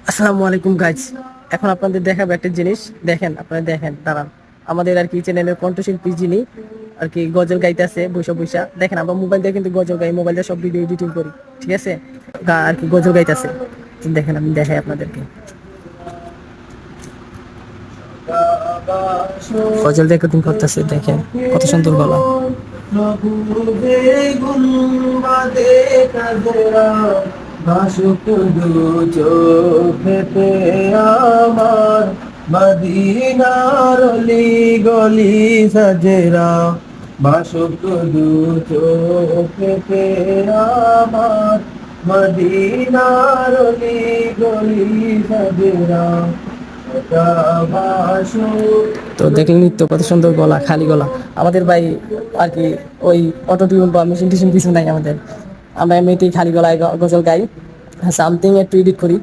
আসসালামু আলাইকুম গাইজ। এখন আপনাদের দেখাবো একটা জিনিস। দেখেন, আপনারা দেখেন, দাঁড়ান। আমাদের আর কি চ্যানেলের কণ্ঠশিল্পী যিনি আর কি গজল গাইতেছে বৈশা বৈশা। দেখেন, আমরা মোবাইল দিয়ে কিন্তু গজল গাই, মোবাইল দিয়ে সব ভিডিও এডিটিং করি, ঠিক আছে? আর কি গজল গাইতেছে, দেখেন, আমি দেখাই আপনাদেরকে। গজল রেকর্ডিং করতেছে, দেখেন কত সুন্দর গলা। ভাসুক দু চোখেতে আমার, মদিনার অলি গলি সাজেরা। ভাসুক দু চোখেতে আমার, মদিনার অলি গলি সাজেরা। তো দেখলেন তো কত সুন্দর গলা, খালি গলা। আমাদের ভাই আর কি ওই অটো টিউন বা মেশিন টিউন কিছু নাই আমাদের। আমরা এমনিতেই খালি গলায় গজল গাই, সামথিং একটু এডিট করি,